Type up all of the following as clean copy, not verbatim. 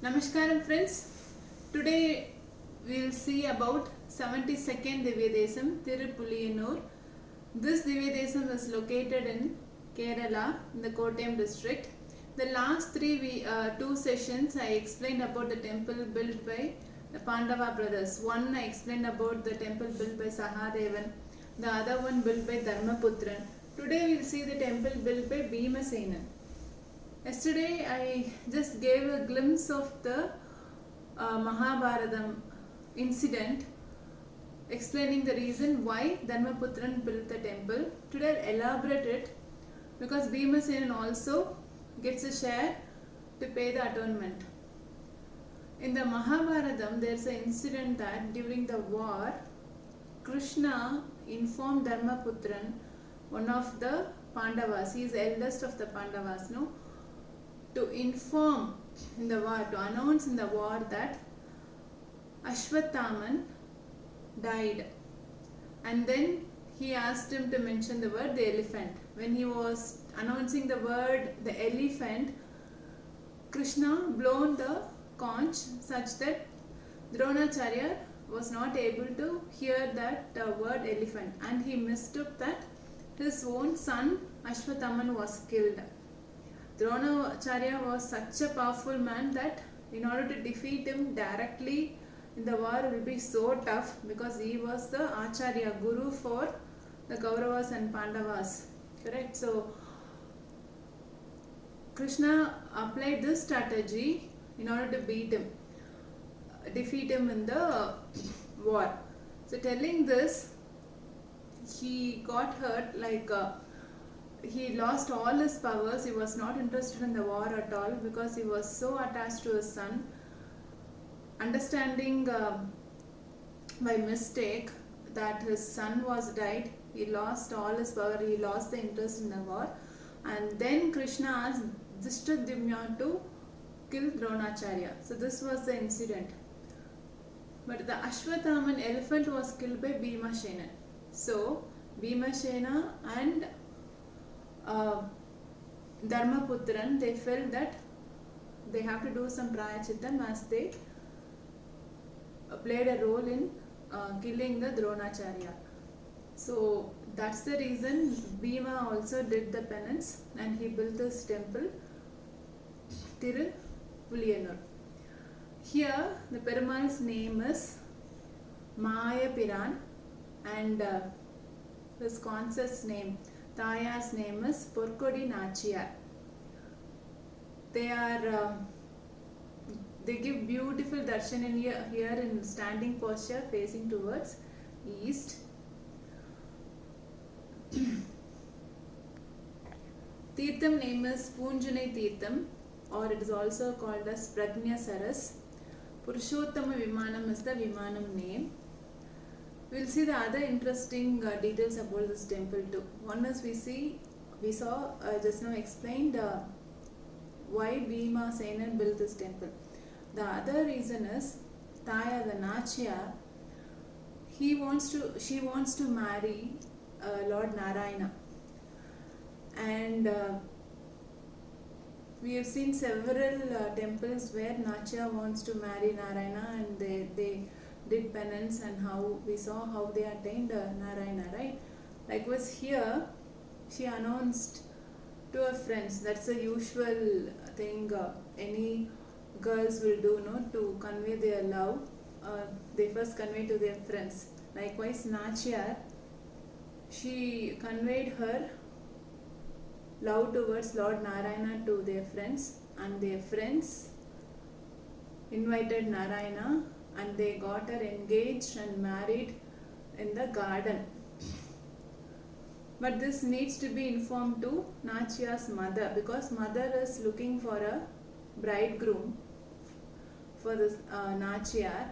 Namaskaram friends. Today we will see about 72nd Divya Desam Tirupulliyanur. This Divya Desam is located in Kerala in the Kottayam district. The last two sessions I explained about the temple built by the Pandava brothers. One I explained about the temple built by Sahadevan. The other one built by Dharmaputran. Today we will see the temple built by Bhimasenan. Yesterday I just gave a glimpse of the Mahabharatam incident, explaining the reason why Dharmaputran built the temple. Today I'll elaborate it because Bhimasenan also gets a share to pay the atonement. In the Mahabharatam there is an incident that during the war Krishna informed Dharmaputran, one of the Pandavas, he is the eldest of the Pandavas, no? To inform in the war, to announce in the war that Ashwathaman died, and then he asked him to mention the word the elephant. When he was announcing the word the elephant, Krishna blown the conch such that Dronacharya was not able to hear that word elephant, and he mistook that his own son Ashwathaman was killed. Dronacharya was such a powerful man that in order to defeat him directly in the war will be so tough, because he was the Acharya, Guru for the Kauravas and Pandavas. Correct? So Krishna applied this strategy in order to defeat him in the war. So telling this, he got hurt, he lost all his powers. He was not interested in the war at all because he was so attached to his son. Understanding by mistake that his son was died, he lost all his power, he lost the interest in the war, and then Krishna asked Drishtadyumna to kill Dronacharya. So this was the incident. But the Ashwathaman elephant was killed by Bhimasena. So Bhimasena and Dharmaputran, they felt that they have to do some prayachittam as they played a role in killing the Dronacharya. So that's the reason Bhima also did the penance and he built this temple, Tirupulliyanur. Here the Perumal's name is Mayapiran, and his consort's name, Tayar's name is Porkodi Nachiyar. They give beautiful darshan in here in standing posture facing towards east. Tirtham name is Punjunai Tirtham, or it is also called as Prajna Saras. Purushottama Vimanam is the Vimanam name. We will see the other interesting details about this temple too. One is we saw just now explained why Bhimasenan built this temple. The other reason is Taya, the Nachiyar, she wants to marry Lord Narayana, and we have seen several temples where Nachiyar wants to marry Narayana, and they did penance, and how we saw how they attained Narayana, right? Likewise here, she announced to her friends. That's a usual thing any girls will do, no, to convey their love. They first convey to their friends. Likewise Nachiyar, she conveyed her love towards Lord Narayana to their friends, and their friends invited Narayana, and they got her engaged and married in the garden. But this needs to be informed to Nachiyar's mother, because mother is looking for a bridegroom for this Nachiyar,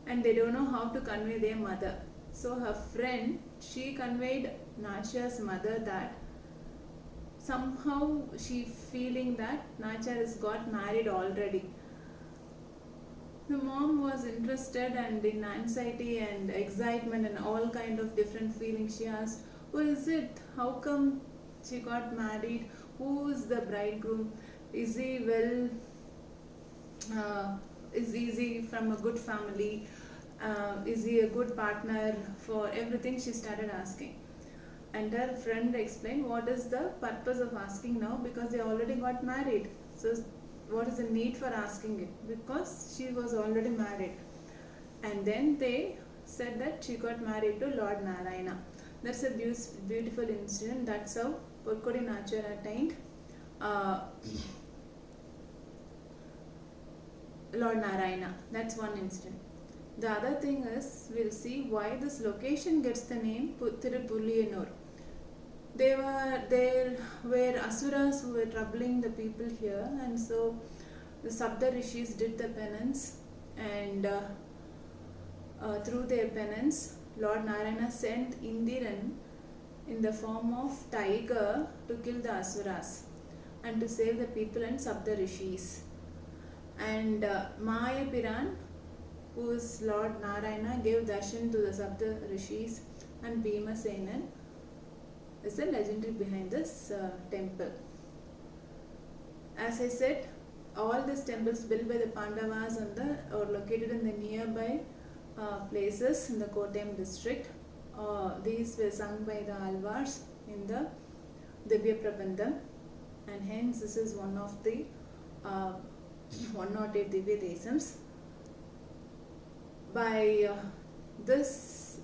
and they don't know how to convey their mother. So her friend, she conveyed Nachiyar's mother that somehow she feeling that Nachiyar has got married already. The mom was interested and in anxiety and excitement and all kind of different feelings. She asked, who is it? How come she got married? Who is the bridegroom? Is he well is he from a good family, is he a good partner, for everything she started asking. And her friend explained what is the purpose of asking now, because they already got married. So what is the need for asking it, because she was already married. And then they said that she got married to Lord Narayana. That's a beautiful incident. That's how Porkodi Nachar attained Lord Narayana. That's one incident. The other thing is, we'll see why this location gets the name Tirupulliyanur. There were asuras who were troubling the people here, and so the Sabda Rishis did the penance, and through their penance, Lord Narayana sent Indiran in the form of tiger to kill the asuras and to save the people and Sabda Rishis. And Maya Piran, who is Lord Narayana, gave darshan to the Sabda Rishis, and Bhima Senan is the legendary behind this temple. As I said, all these temples built by the Pandavas are located in the nearby places in the Kottayam district. These were sung by the Alvars in the Divya Prabandham, and hence this is one of the 108 Divya Desams.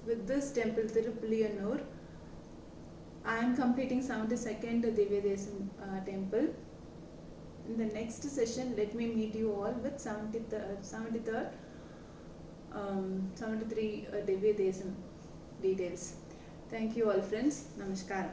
With this temple Tirupulliyanur, I am completing 72nd Divya Desam temple. In the next session, let me meet you all with 73rd, 73 Divya Desam details. Thank you all friends. Namaskaram.